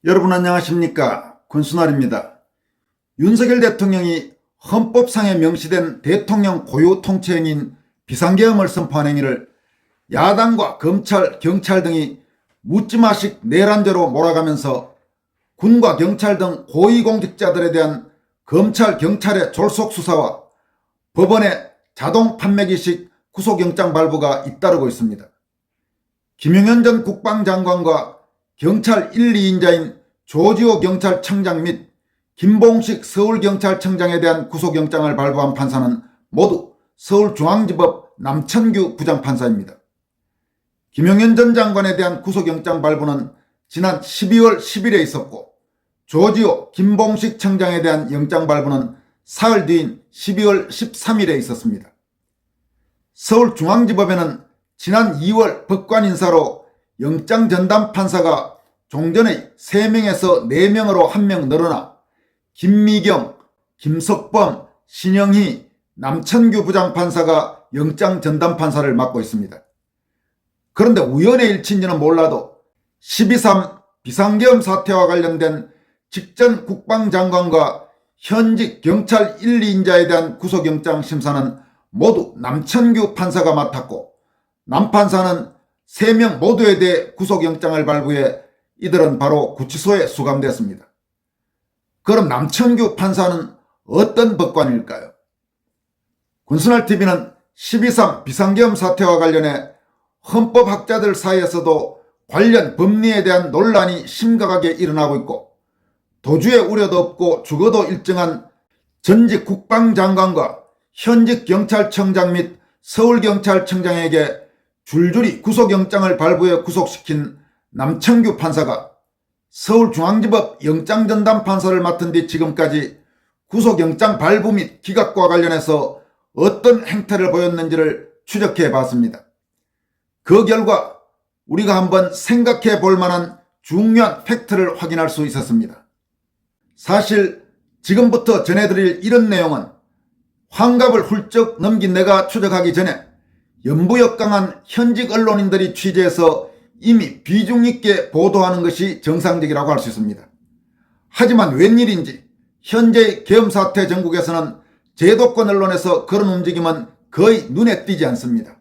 여러분 안녕하십니까? 권순환입니다. 윤석열 대통령이 헌법상에 명시된 대통령 고유 통치행위인 비상계엄을 선포한 행위를 야당과 검찰, 경찰 등이 묻지마식 내란죄로 몰아가면서 군과 경찰 등 고위공직자들에 대한 검찰, 경찰의 졸속 수사와 법원의 자동 판매기식 구속영장 발부가 잇따르고 있습니다. 김용현 전 국방장관과 경찰 1, 2인자인 조지호 경찰청장 및 김봉식 서울경찰청장에 대한 구속영장을 발부한 판사는 모두 서울중앙지법 남천규 부장판사입니다. 김용현 전 장관에 대한 구속영장 발부는 지난 12월 10일에 있었고 조지호 김봉식 청장에 대한 영장 발부는 사흘 뒤인 12월 13일에 있었습니다. 서울중앙지법에는 지난 2월 법관 인사로 영장 전담 판사가 종전의 3명에서 4명으로 1명 늘어나 김미경, 김석범, 신영희, 남천규 부장판사가 영장 전담 판사를 맡고 있습니다. 그런데 우연의 일치인지는 몰라도 12.3 비상계엄 사태와 관련된 직전 국방장관과 현직 경찰 1, 2인자에 대한 구속영장 심사는 모두 남천규 판사가 맡았고 남 판사는 3명 모두에 대해 구속영장을 발부해 이들은 바로 구치소에 수감됐습니다. 그럼 남천규 판사는 어떤 법관일까요? 권순환TV는 12.3 비상계엄 사태와 관련해 헌법학자들 사이에서도 관련 법리에 대한 논란이 심각하게 일어나고 있고 도주의 우려도 없고 죽어도 일정한 전직 국방장관과 현직 경찰청장 및 서울경찰청장에게 줄줄이 구속영장을 발부해 구속시킨 남천규 판사가 서울중앙지법 영장전담 판사를 맡은 뒤 지금까지 구속영장 발부 및 기각과 관련해서 어떤 행태를 보였는지를 추적해 봤습니다. 그 결과 우리가 한번 생각해 볼 만한 중요한 팩트를 확인할 수 있었습니다. 사실 지금부터 전해드릴 이런 내용은 환갑을 훌쩍 넘긴 내가 추적하기 전에 연부역강한 현직 언론인들이 취재해서 이미 비중 있게 보도하는 것이 정상적이라고 할 수 있습니다. 하지만 웬일인지 현재의 계엄 사태 전국에서는 제도권 언론에서 그런 움직임은 거의 눈에 띄지 않습니다.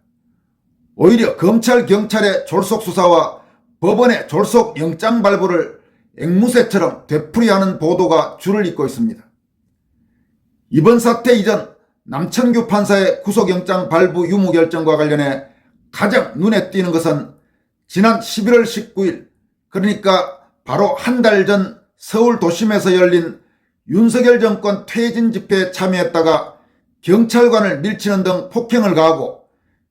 오히려 검찰, 경찰의 졸속 수사와 법원의 졸속 영장 발부를 앵무새처럼 되풀이하는 보도가 줄을 잇고 있습니다. 이번 사태 이전 남천규 판사의 구속영장 발부 유무 결정과 관련해 가장 눈에 띄는 것은 지난 11월 19일 그러니까 바로 한 달 전 서울 도심에서 열린 윤석열 정권 퇴진 집회에 참여했다가 경찰관을 밀치는 등 폭행을 가하고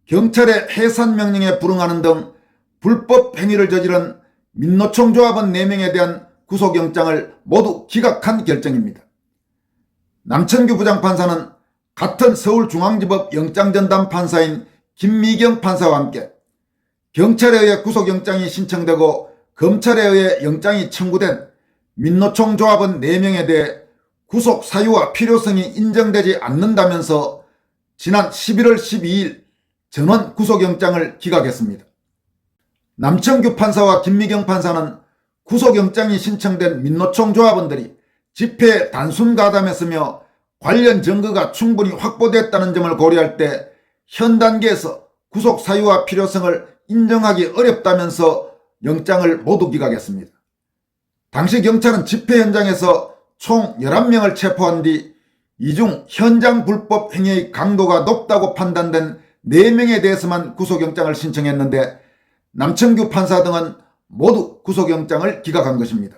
경찰의 해산명령에 불응하는 등 불법 행위를 저지른 민노총 조합원 4명에 대한 구속영장을 모두 기각한 결정입니다. 남천규 부장판사는 같은 서울중앙지법 영장전담 판사인 김미경 판사와 함께 경찰에 의해 구속영장이 신청되고 검찰에 의해 영장이 청구된 민노총 조합원 4명에 대해 구속 사유와 필요성이 인정되지 않는다면서 지난 11월 12일 전원 구속영장을 기각했습니다. 남천규 판사와 김미경 판사는 구속영장이 신청된 민노총 조합원들이 집회에 단순 가담했으며 관련 증거가 충분히 확보됐다는 점을 고려할 때 현 단계에서 구속 사유와 필요성을 인정하기 어렵다면서 영장을 모두 기각했습니다. 당시 경찰은 집회 현장에서 총 11명을 체포한 뒤 이 중 현장 불법 행위의 강도가 높다고 판단된 4명에 대해서만 구속영장을 신청했는데 남천규 판사 등은 모두 구속영장을 기각한 것입니다.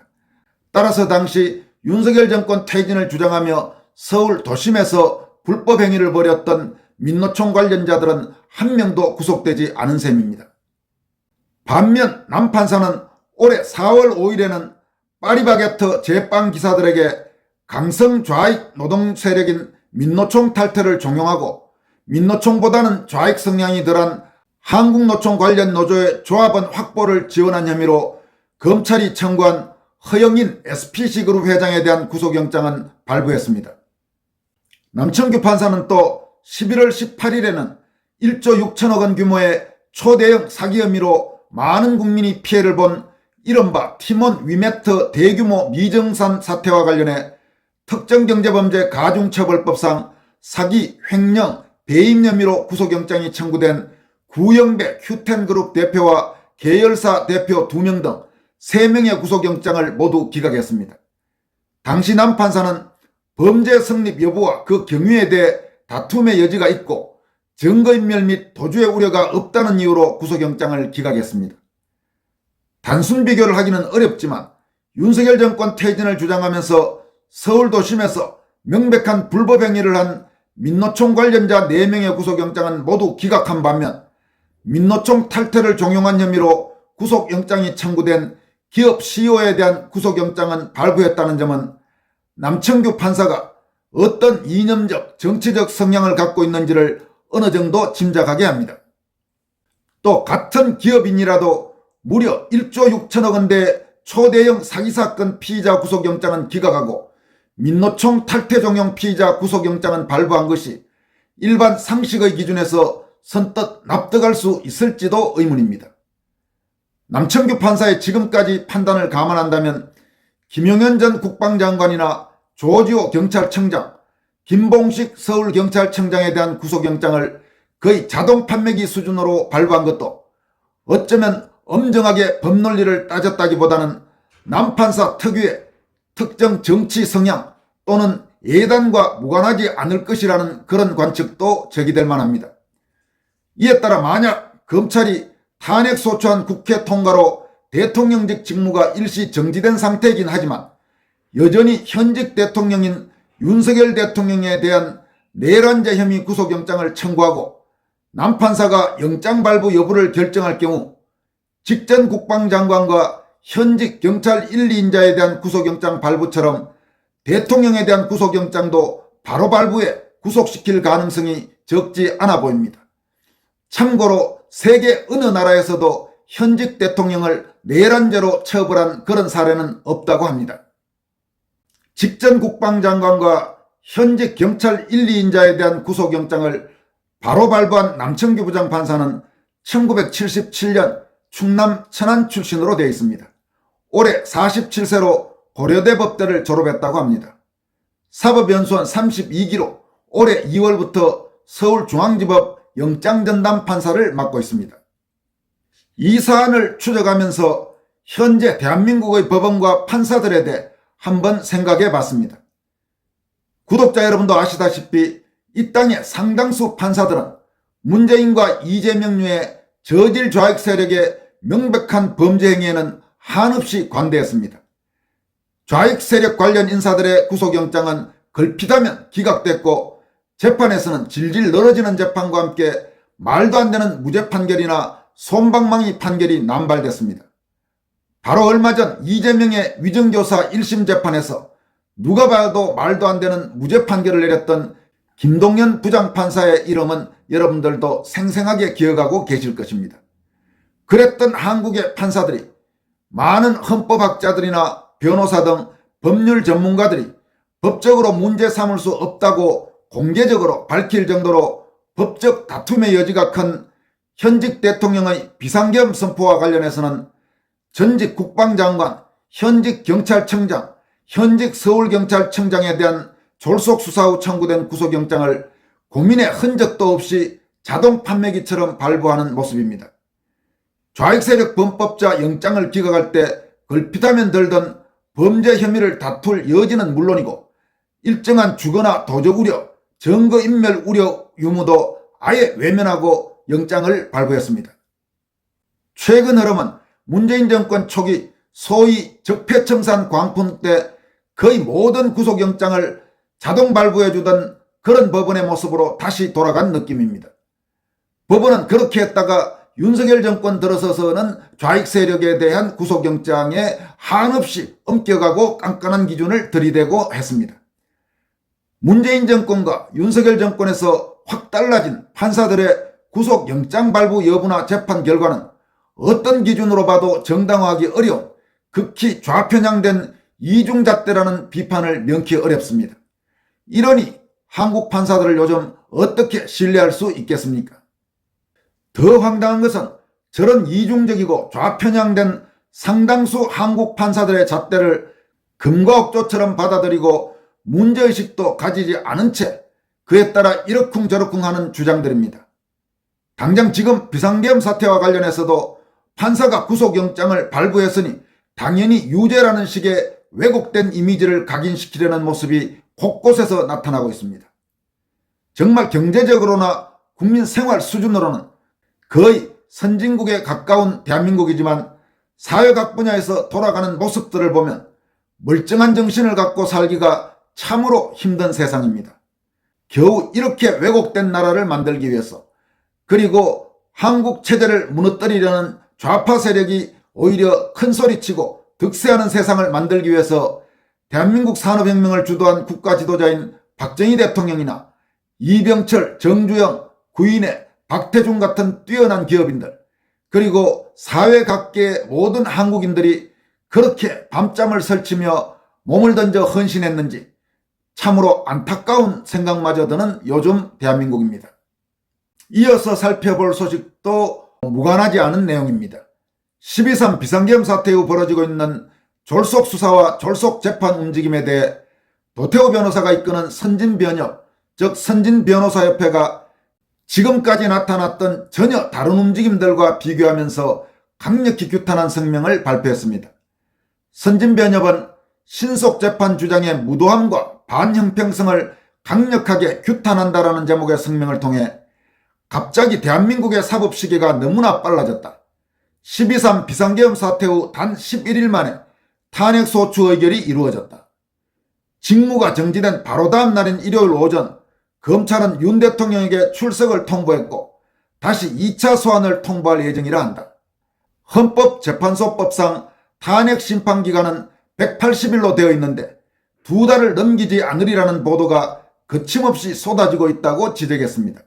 따라서 당시 윤석열 정권 퇴진을 주장하며 서울 도심에서 불법 행위를 벌였던 민노총 관련자들은 한 명도 구속되지 않은 셈입니다. 반면 남 판사는 올해 4월 5일에는 파리바게트 제빵 기사들에게 강성 좌익 노동 세력인 민노총 탈퇴를 종용하고 민노총보다는 좌익 성향이 덜한 한국노총 관련 노조의 조합원 확보를 지원한 혐의로 검찰이 청구한 허영인 SPC그룹 회장에 대한 구속영장은 발부했습니다. 남천규 판사는 또 11월 18일에는 1조 6천억 원 규모의 초대형 사기 혐의로 많은 국민이 피해를 본 이른바 티몬 위메트 대규모 미정산 사태와 관련해 특정경제범죄 가중처벌법상 사기, 횡령, 배임 혐의로 구속영장이 청구된 구영배 휴텐그룹 대표와 계열사 대표 2명 등 3명의 구속영장을 모두 기각했습니다. 당시 남 판사는 범죄 성립 여부와 그 경위에 대해 다툼의 여지가 있고 증거인멸 및 도주의 우려가 없다는 이유로 구속영장을 기각했습니다. 단순 비교를 하기는 어렵지만 윤석열 정권 퇴진을 주장하면서 서울도심에서 명백한 불법 행위를 한 민노총 관련자 4명의 구속영장은 모두 기각한 반면 민노총 탈퇴를 종용한 혐의로 구속영장이 청구된 기업 CEO에 대한 구속영장은 발부했다는 점은 남청규 판사가 어떤 이념적 정치적 성향을 갖고 있는지를 어느 정도 짐작하게 합니다. 또 같은 기업인이라도 무려 1조 6천억 원대의 초대형 사기사건 피의자 구속영장은 기각하고 민노총 탈퇴 종용 피의자 구속영장은 발부한 것이 일반 상식의 기준에서 선뜻 납득할 수 있을지도 의문입니다. 남청규 판사의 지금까지 판단을 감안한다면 김용현 전 국방장관이나 조지호 경찰청장, 김봉식 서울경찰청장에 대한 구속영장을 거의 자동 판매기 수준으로 발부한 것도 어쩌면 엄정하게 법논리를 따졌다기보다는 남 판사 특유의 특정 정치 성향 또는 예단과 무관하지 않을 것이라는 그런 관측도 제기될 만합니다. 이에 따라 만약 검찰이 탄핵소추안 국회 통과로 대통령직 직무가 일시 정지된 상태이긴 하지만 여전히 현직 대통령인 윤석열 대통령에 대한 내란죄 혐의 구속영장을 청구하고 남 판사가 영장 발부 여부를 결정할 경우 직전 국방장관과 현직 경찰 1, 2인자에 대한 구속영장 발부처럼 대통령에 대한 구속영장도 바로 발부해 구속시킬 가능성이 적지 않아 보입니다. 참고로 세계 어느 나라에서도 현직 대통령을 내란죄로 처벌한 그런 사례는 없다고 합니다. 직전 국방장관과 현직 경찰 1, 2인자에 대한 구속영장을 바로 발부한 남청규 부장판사는 1977년 충남 천안 출신으로 되어 있습니다. 올해 47세로 고려대 법대를 졸업했다고 합니다. 사법연수원 32기로 올해 2월부터 서울중앙지법 영장전담 판사를 맡고 있습니다. 이 사안을 추적하면서 현재 대한민국의 법원과 판사들에 대해 한번 생각해 봤습니다. 구독자 여러분도 아시다시피 이 땅의 상당수 판사들은 문재인과 이재명류의 저질 좌익 세력의 명백한 범죄 행위에는 한없이 관대했습니다. 좌익 세력 관련 인사들의 구속영장은 걸핏하면 기각됐고 재판에서는 질질 늘어지는 재판과 함께 말도 안 되는 무죄 판결이나 솜방망이 판결이 남발됐습니다. 바로 얼마 전 이재명의 위정교사 1심 재판에서 누가 봐도 말도 안 되는 무죄 판결을 내렸던 김동연 부장판사의 이름은 여러분들도 생생하게 기억하고 계실 것입니다. 그랬던 한국의 판사들이 많은 헌법학자들이나 변호사 등 법률 전문가들이 법적으로 문제 삼을 수 없다고 공개적으로 밝힐 정도로 법적 다툼의 여지가 큰 현직 대통령의 비상계엄 선포와 관련해서는 전직 국방장관, 현직 경찰청장, 현직 서울경찰청장에 대한 졸속 수사 후 청구된 구속영장을 고민의 흔적도 없이 자동 판매기처럼 발부하는 모습입니다. 좌익세력 범법자 영장을 기각할 때 걸핏하면 들던 범죄 혐의를 다툴 여지는 물론이고 일정한 주거나 도적 우려, 증거인멸 우려 유무도 아예 외면하고 영장을 발부했습니다. 최근 흐름은 문재인 정권 초기 소위 적폐청산 광풍 때 거의 모든 구속영장을 자동 발부해주던 그런 법원의 모습으로 다시 돌아간 느낌입니다. 법원은 그렇게 했다가 윤석열 정권 들어서서는 좌익 세력에 대한 구속영장에 한없이 엄격하고 깐깐한 기준을 들이대고 했습니다. 문재인 정권과 윤석열 정권에서 확 달라진 판사들의 구속영장 발부 여부나 재판 결과는 어떤 기준으로 봐도 정당화하기 어려운 극히 좌편향된 이중잣대라는 비판을 명키 어렵습니다. 이러니 한국 판사들을 요즘 어떻게 신뢰할 수 있겠습니까? 더 황당한 것은 저런 이중적이고 좌편향된 상당수 한국 판사들의 잣대를 금과 옥조처럼 받아들이고 문제의식도 가지지 않은 채 그에 따라 이러쿵저러쿵 하는 주장들입니다. 당장 지금 비상계엄 사태와 관련해서도 판사가 구속영장을 발부했으니 당연히 유죄라는 식의 왜곡된 이미지를 각인시키려는 모습이 곳곳에서 나타나고 있습니다. 정말 경제적으로나 국민 생활 수준으로는 거의 선진국에 가까운 대한민국이지만 사회 각 분야에서 돌아가는 모습들을 보면 멀쩡한 정신을 갖고 살기가 참으로 힘든 세상입니다. 겨우 이렇게 왜곡된 나라를 만들기 위해서, 그리고 한국 체제를 무너뜨리려는 좌파 세력이 오히려 큰소리치고 득세하는 세상을 만들기 위해서 대한민국 산업혁명을 주도한 국가 지도자인 박정희 대통령이나 이병철, 정주영, 구인의, 박태준 같은 뛰어난 기업인들, 그리고 사회 각계의 모든 한국인들이 그렇게 밤잠을 설치며 몸을 던져 헌신했는지 참으로 안타까운 생각마저 드는 요즘 대한민국입니다. 이어서 살펴볼 소식도 무관하지 않은 내용입니다. 12.3 비상계엄 사태 후 벌어지고 있는 졸속 수사와 졸속 재판 움직임에 대해 도태우 변호사가 이끄는 선진변협, 즉 선진변호사협회가 지금까지 나타났던 전혀 다른 움직임들과 비교하면서 강력히 규탄한 성명을 발표했습니다. 선진변협은 신속재판 주장의 무도함과 반형평성을 강력하게 규탄한다라는 제목의 성명을 통해 갑자기 대한민국의 사법시계가 너무나 빨라졌다. 12.3 비상계엄 사태 후 단 11일 만에 탄핵소추 의결이 이루어졌다. 직무가 정지된 바로 다음 날인 일요일 오전 검찰은 윤 대통령에게 출석을 통보했고 다시 2차 소환을 통보할 예정이라 한다. 헌법재판소법상 탄핵 심판기간은 180일로 되어 있는데 2달을 넘기지 않으리라는 보도가 거침없이 쏟아지고 있다고 지적했습니다.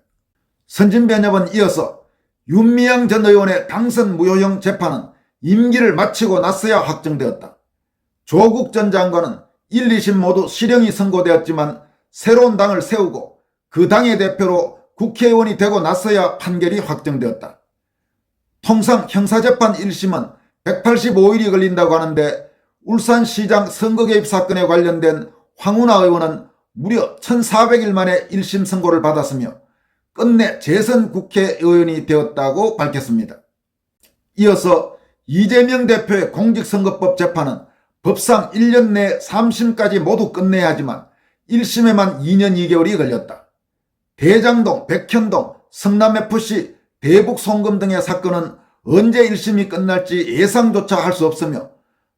선진변협은 이어서 윤미향 전 의원의 당선 무효형 재판은 임기를 마치고 나서야 확정되었다. 조국 전 장관은 1, 2심 모두 실형이 선고되었지만 새로운 당을 세우고 그 당의 대표로 국회의원이 되고 나서야 판결이 확정되었다. 통상 형사재판 1심은 185일이 걸린다고 하는데 울산시장 선거 개입 사건에 관련된 황운하 의원은 무려 1400일 만에 1심 선고를 받았으며 끝내 재선 국회의원이 되었다고 밝혔습니다. 이어서 이재명 대표의 공직선거법 재판은 법상 1년 내 3심까지 모두 끝내야 하지만 1심에만 2년 2개월이 걸렸다. 대장동, 백현동, 성남FC, 대북송금 등의 사건은 언제 1심이 끝날지 예상조차 할 수 없으며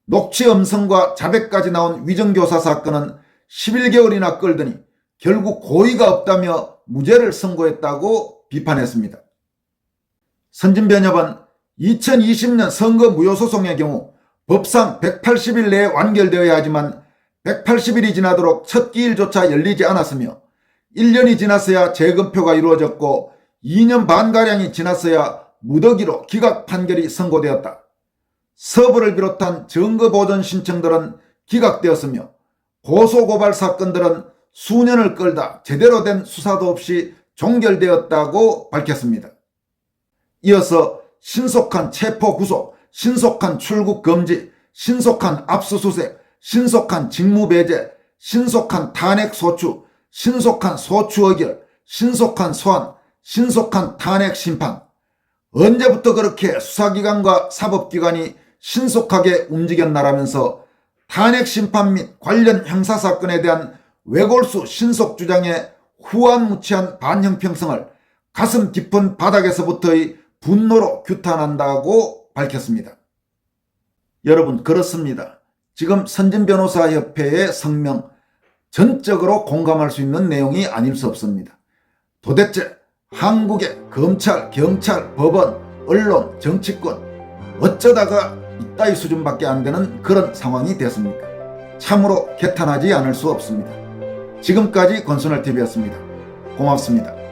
녹취 음성과 자백까지 나온 위정교사 사건은 11개월이나 끌더니 결국 고의가 없다며 무죄를 선고했다고 비판했습니다. 선진변협은 2020년 선거 무효소송의 경우 법상 180일 내에 완결되어야 하지만 180일이 지나도록 첫 기일조차 열리지 않았으며 1년이 지났어야 재검표가 이루어졌고 2년 반가량이 지났어야 무더기로 기각 판결이 선고되었다. 서부를 비롯한 증거보전 신청들은 기각되었으며 고소고발 사건들은 수년을 끌다 제대로 된 수사도 없이 종결되었다고 밝혔습니다. 이어서 신속한 체포 구속, 신속한 출국 금지, 신속한 압수수색, 신속한 직무배제, 신속한 탄핵 소추, 신속한 소추 의결, 신속한 소환, 신속한 탄핵 심판. 언제부터 그렇게 수사기관과 사법기관이 신속하게 움직였나라면서 탄핵 심판 및 관련 형사사건에 대한 외골수 신속 주장의 후한무치한 반형평성을 가슴 깊은 바닥에서부터의 분노로 규탄한다고 밝혔습니다. 여러분, 그렇습니다. 지금 선진변호사협회의 성명 전적으로 공감할 수 있는 내용이 아닐 수 없습니다. 도대체 한국의 검찰, 경찰, 법원, 언론, 정치권 어쩌다가 이따위 수준밖에 안 되는 그런 상황이 됐습니까? 참으로 개탄하지 않을 수 없습니다. 지금까지 권순월TV였습니다. 고맙습니다.